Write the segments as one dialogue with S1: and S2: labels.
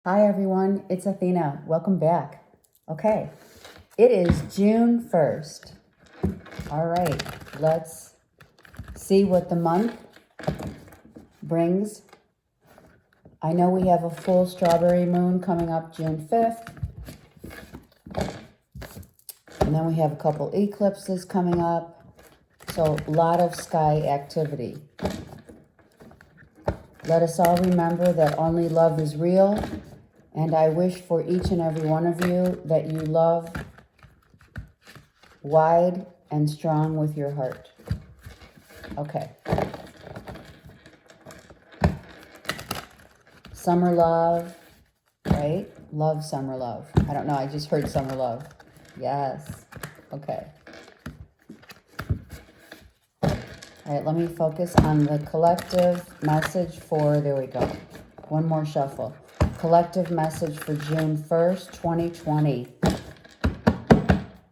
S1: Hi everyone, it's Athena. Welcome back. Okay, it is June 1st. All right, let's see what the month brings. I know we have a full strawberry moon coming up June 5th. And then we have a couple eclipses coming up. So a lot of sky activity. Let us all remember that only love is real. And I wish for each and every one of you that you love wide and strong with your heart. Okay. Summer love, right? Love summer love. I don't know. I just heard summer love. Yes. Okay. All right. Let me focus on the collective message for, there we go. One more shuffle. Collective message for June 1st, 2020.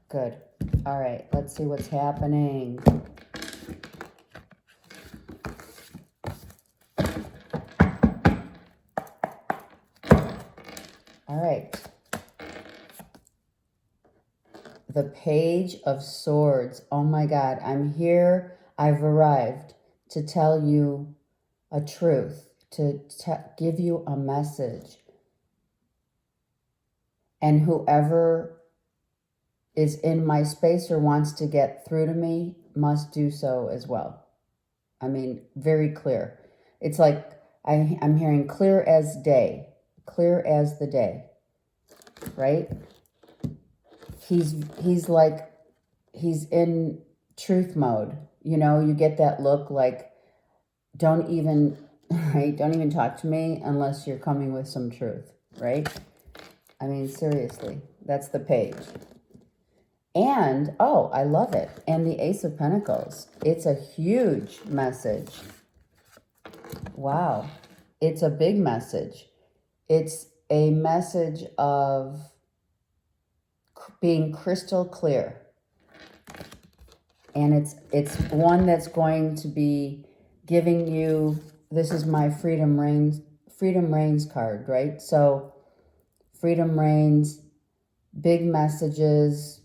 S1: Good. All right. Let's see what's happening. All right. The Page of Swords. Oh my God. I'm here. I've arrived to tell you a truth, to give you a message. And whoever is in my space or wants to get through to me must do so as well. I mean, very clear. It's like I'm hearing clear as day, clear as the day, right? He's in truth mode. You know, you get that look like, don't even talk to me unless you're coming with some truth, right? I mean, seriously, that's the page. And, oh, I love it. And the Ace of Pentacles. It's a huge message. Wow. It's a big message. It's a message of being crystal clear. And it's one that's going to be giving you, this is my Freedom Reigns card, right? So Freedom Reigns, big messages,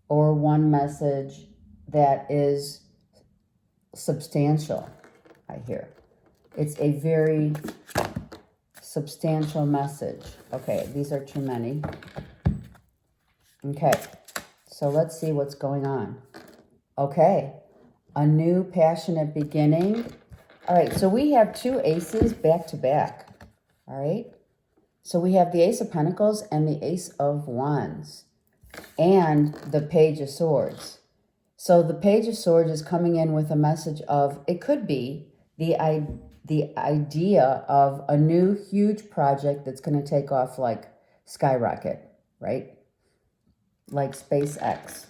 S1: or one message that is substantial, I hear. It's a very substantial message. Okay, these are too many. Okay, so let's see what's going on. Okay, a new passionate beginning. All right, so we have two aces back to back. All right, so we have the Ace of Pentacles and the Ace of Wands and the Page of Swords. So the Page of Swords is coming in with a message of, it could be the idea of a new huge project that's going to take off like skyrocket, right? Like SpaceX.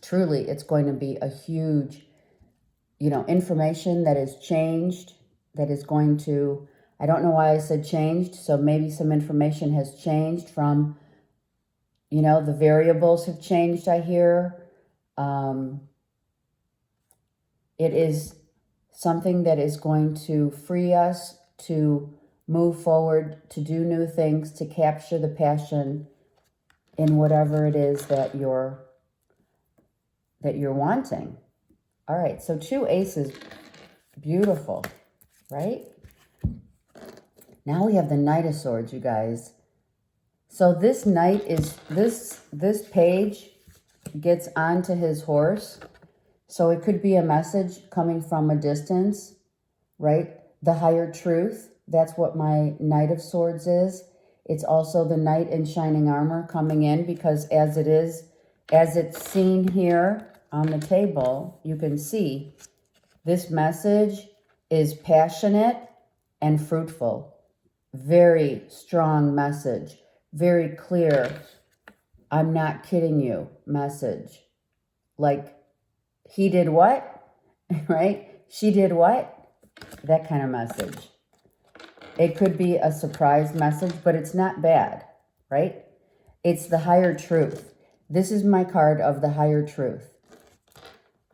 S1: Truly, it's going to be a huge, information that is changed, that is going to, I don't know why I said changed, so maybe some information has changed from, the variables have changed, I hear. It is something that is going to free us to move forward, to do new things, to capture the passion in whatever it is that you're wanting. All right, so two aces, beautiful, right? Now we have the Knight of Swords, you guys. So this knight is, this page gets onto his horse. So it could be a message coming from a distance, right? The higher truth, that's what my Knight of Swords is. It's also the knight in shining armor coming in, because as it's seen here on the table, you can see this message is passionate and fruitful. Very strong message, very clear. I'm not kidding you message. Like, he did what, right? She did what? That kind of message. It could be a surprise message, but it's not bad, right? It's the higher truth. This is my card of the higher truth.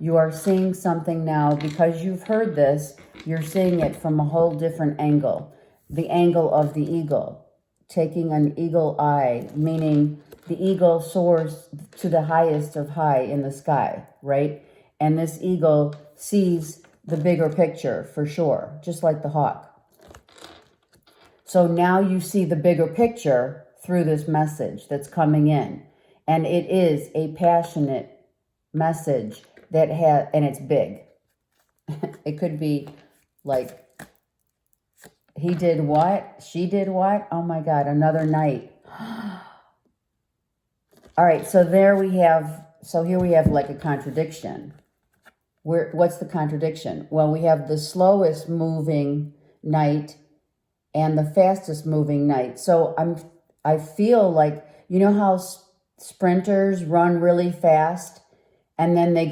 S1: You are seeing something now because you've heard this. You're seeing it from a whole different angle. The angle of the eagle. taking an eagle eye, meaning the eagle soars to the highest of high in the sky, right? And this eagle sees the bigger picture for sure, just like the hawk. So now you see the bigger picture through this message that's coming in. And it is a passionate message that has, and it's big. It could be like, he did what? She did what? Oh my God, another night. All right, so here we have like a contradiction. What's the contradiction? Well, we have the slowest moving night and the fastest moving night. So I feel like, you know how sprinters run really fast and then they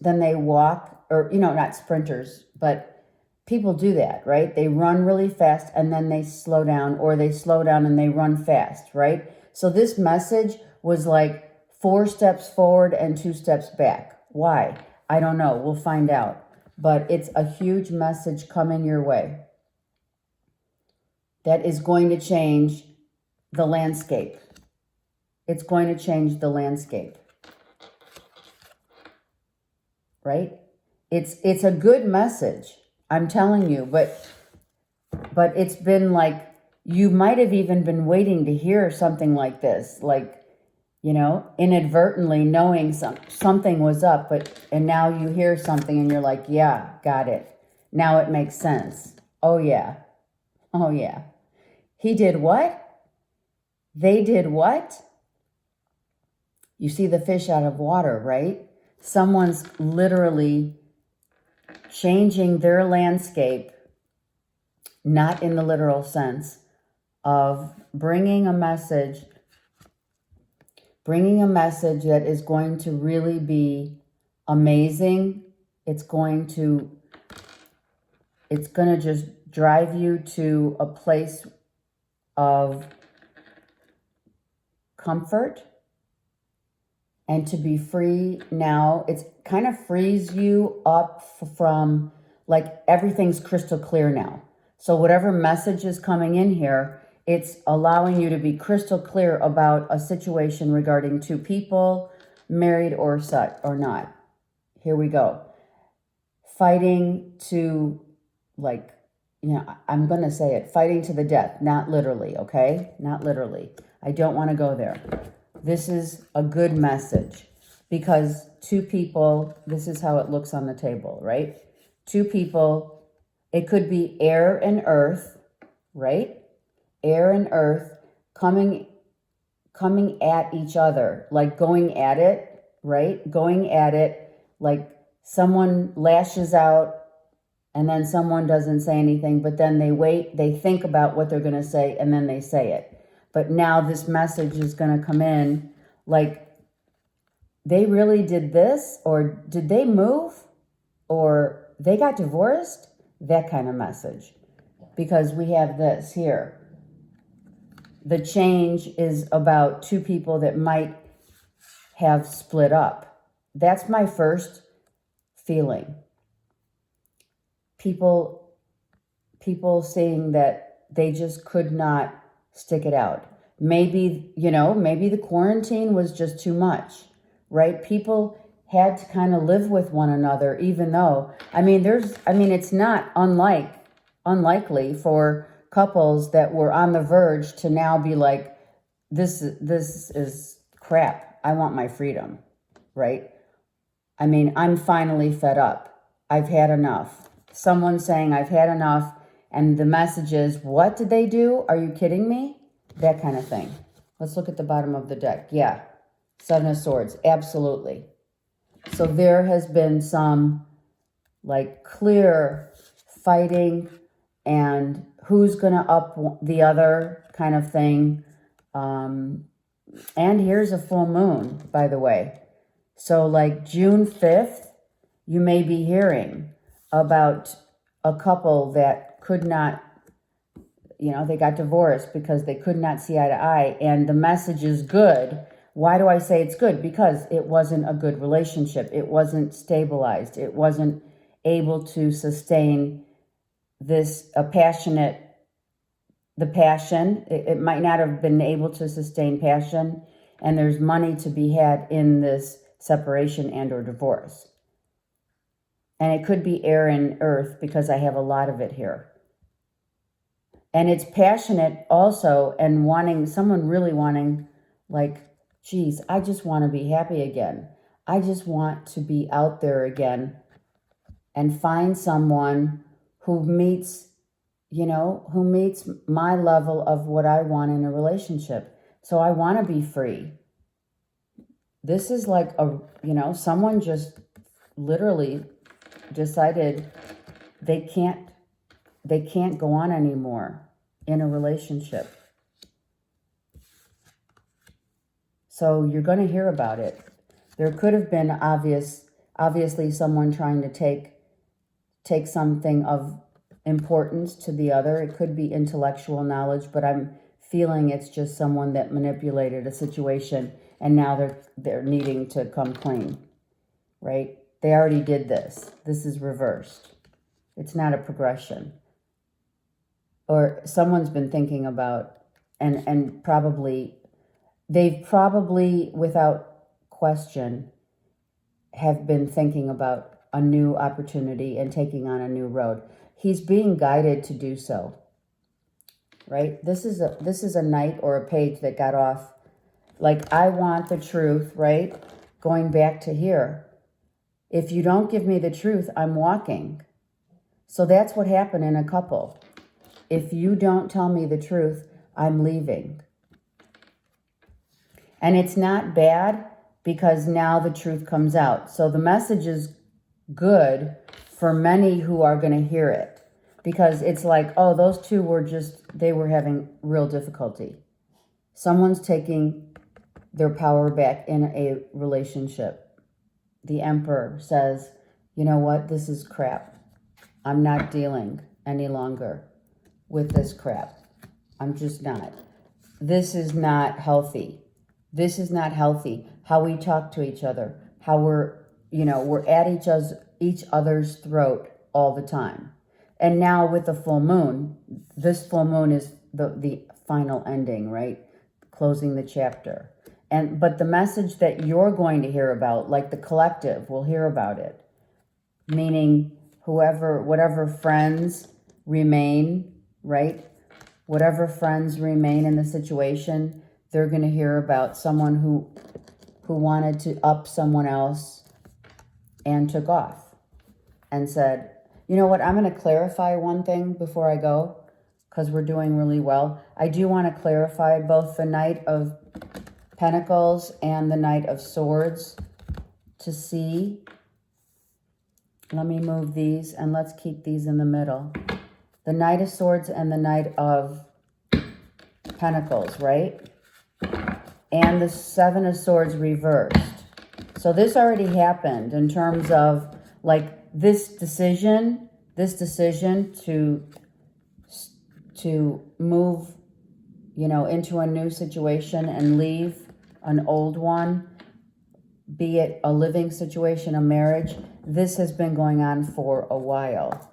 S1: then they walk, or, you know, not sprinters, but people do that, right? They run really fast and then they slow down, or they slow down and they run fast, right? So this message was like 4 steps forward and 2 steps back. Why? I don't know. We'll find out. But it's a huge message coming your way that is going to change the landscape. It's going to change the landscape. Right? It's a good message, I'm telling you, but it's been like, you might have even been waiting to hear something like this, like, you know, inadvertently knowing something was up, and now you hear something and you're like, yeah, got it. Now it makes sense. Oh yeah. Oh yeah. He did what? They did what? You see the fish out of water, right? Someone's literally changing their landscape, not in the literal sense of bringing a message that is going to really be amazing. It's going to just drive you to a place of comfort and to be free now. It's kind of frees you up from, like, everything's crystal clear now. So whatever message is coming in here, it's allowing you to be crystal clear about a situation regarding 2 people, married or not. Here we go. Fighting to, like, you know, I'm going to say it, fighting to the death, not literally, okay? Not literally. I don't want to go there. This is a good message because 2 people, this is how it looks on the table, right? 2 people, it could be air and earth, right? Air and earth coming at each other, like going at it, right? Going at it, like someone lashes out and then someone doesn't say anything, but then they wait, they think about what they're going to say, and then they say it. But now this message is going to come in like, they really did this, or did they move, or they got divorced? That kind of message. Because we have this here. The change is about 2 people that might have split up. That's my first feeling. People saying that they just could not stick it out. Maybe, you know, maybe the quarantine was just too much, right? People had to kind of live with one another, even though, it's not unlikely for couples that were on the verge to now be like, this is crap. I want my freedom, right? I'm finally fed up. I've had enough. Someone saying I've had enough, and the message is, what did they do? Are you kidding me? That kind of thing. Let's look at the bottom of the deck. Yeah, 7 of Swords, absolutely. So there has been some like clear fighting and who's going to up the other kind of thing. And here's a full moon, by the way. So like June 5th, you may be hearing about a couple that could not, they got divorced because they could not see eye to eye. And the message is good. Why do I say it's good? Because it wasn't a good relationship. It wasn't stabilized. It wasn't able to sustain a passionate the passion. It might not have been able to sustain passion, and there's money to be had in this separation and or divorce. And it could be air and earth because I have a lot of it here. And it's passionate also, and wanting, someone really wanting, like, geez, I just want to be happy again. I just want to be out there again and find someone who meets, who meets my level of what I want in a relationship. So I want to be free. This is like someone just literally decided they can't go on anymore in a relationship. So you're going to hear about it. There could have been obviously someone trying to take something of importance to the other. It could be intellectual knowledge, but I'm feeling it's just someone that manipulated a situation and now they're needing to come clean, right? They already did this. This is reversed. It's not a progression. Or someone's been thinking about, and they've probably, without question, have been thinking about a new opportunity and taking on a new road. He's being guided to do so, right? This is a knight or a page that got off, like, I want the truth, right? Going back to here. If you don't give me the truth, I'm walking. So that's what happened in a couple. If you don't tell me the truth, I'm leaving. And it's not bad because now the truth comes out. So the message is good for many who are going to hear it. Because it's like, oh, those two they were having real difficulty. Someone's taking their power back in a relationship. The Emperor says, you know what, this is crap. I'm not dealing any longer with this crap. I'm just not. This is not healthy. This is not healthy. How we talk to each other, how we're at each other's throat all the time. And now with the full moon, this full moon is the final ending, right? Closing the chapter. But the message that you're going to hear about, like the collective will hear about it, meaning whatever friends remain, right? Whatever friends remain in the situation, they're going to hear about someone who wanted to up someone else and took off and said, you know what, I'm going to clarify one thing before I go because we're doing really well. I do want to clarify both the Knight of Pentacles and the Knight of Swords to see. Let me move these and let's keep these in the middle. The Knight of Swords and the Knight of Pentacles, right? And the Seven of Swords reversed. So this already happened in terms of like this decision to move, into a new situation and leave an old one, be it a living situation, a marriage. This has been going on for a while.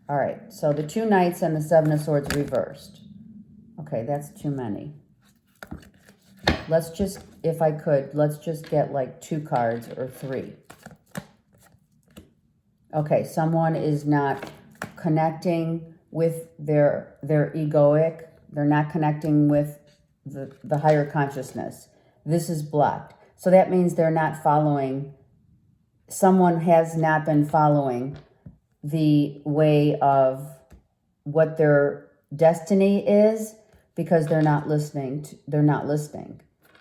S1: All right, so the two Knights and the Seven of Swords reversed. Okay, that's too many. Let's just, if I could, let's just get like 2 cards or 3. Okay, someone is not connecting with their egoic. They're not connecting with the higher consciousness. This is blocked. So that means they're not following. Someone has not been following the way of what their destiny is because they're not listening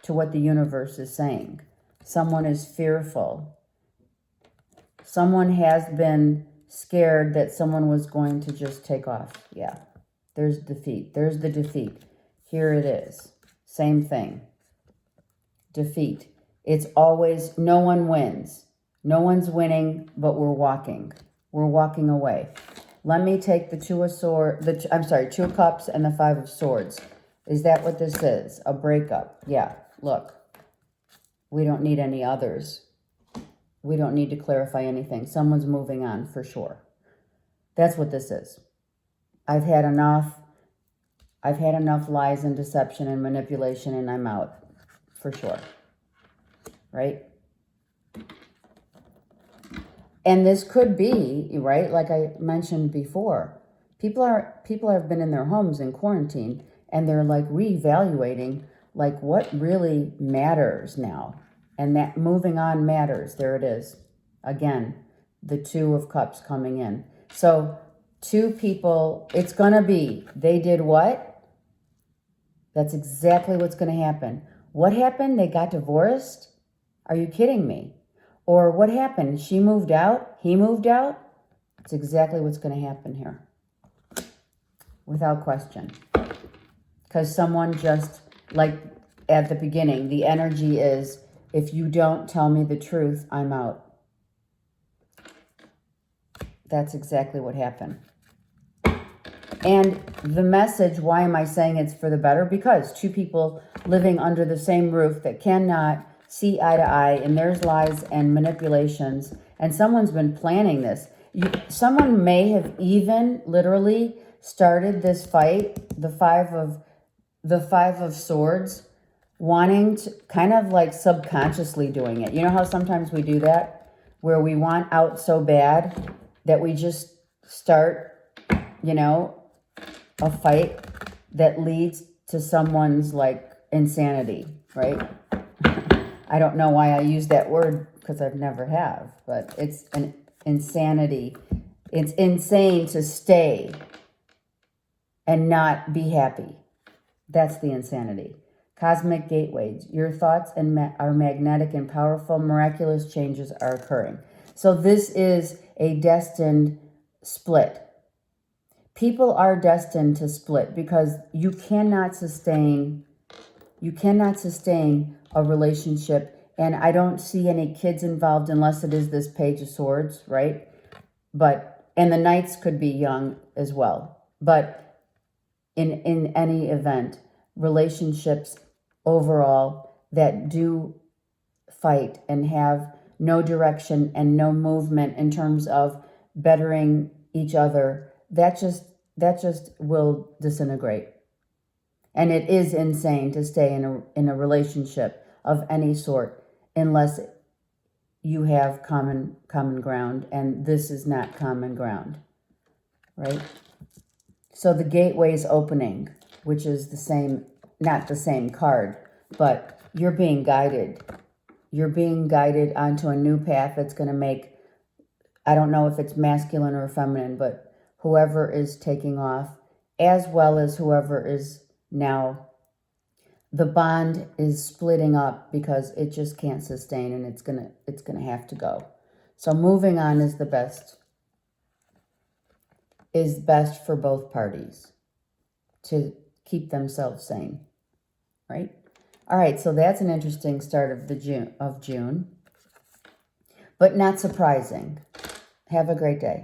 S1: to what the universe is saying. Someone is fearful. Someone has been scared that someone was going to just take off. Yeah, there's defeat. There's the defeat. Here it is. Same thing. Defeat. It's always, no one wins. No one's winning, but we're walking. We're walking away. Let me take the Two of Cups and the Five of Swords. Is that what this is? A breakup. Yeah, look. We don't need any others. We don't need to clarify anything. Someone's moving on for sure. That's what this is. I've had enough. I've had enough lies and deception and manipulation, and I'm out. For sure. Right? And this could be, right, like I mentioned before, people have been in their homes in quarantine, and they're like reevaluating like what really matters now. And that moving on matters. There it is. Again, the Two of Cups coming in. So two people, it's going to be, they did what? That's exactly what's going to happen. What happened? They got divorced? Are you kidding me? Or what happened? She moved out? He moved out? It's exactly what's going to happen here. Without question. Because someone just, like at the beginning, the energy is, if you don't tell me the truth, I'm out. That's exactly what happened. And the message, why am I saying it's for the better? Because two people living under the same roof that cannot see eye to eye, and there's lies and manipulations, and someone's been planning this. Someone may have even literally started this fight, the five of swords, wanting to kind of like subconsciously doing it. You know how sometimes we do that, where we want out so bad that we just start, you know, a fight that leads to someone's like insanity, right? I don't know why I use that word, because I've never have, but it's an insanity. It's insane to stay and not be happy. That's the insanity. Cosmic gateways. Your thoughts are magnetic and powerful. Miraculous changes are occurring. So this is a destined split. People are destined to split because you cannot sustain a relationship. And I don't see any kids involved unless it is this Page of Swords, right? And the Knights could be young as well. But in any event, relationships overall that do fight and have no direction and no movement in terms of bettering each other, that just will disintegrate. And it is insane to stay in a relationship of any sort unless you have common ground, and this is not common ground, right? So the gateway is opening, which is the same, not the same card, but you're being guided. You're being guided onto a new path that's going to make, I don't know if it's masculine or feminine, but whoever is taking off, as well as whoever is now, the bond is splitting up because it just can't sustain, and it's gonna have to go. So moving on is best for both parties to keep themselves sane, right? All right, so that's an interesting start of June, but not surprising. Have a great day.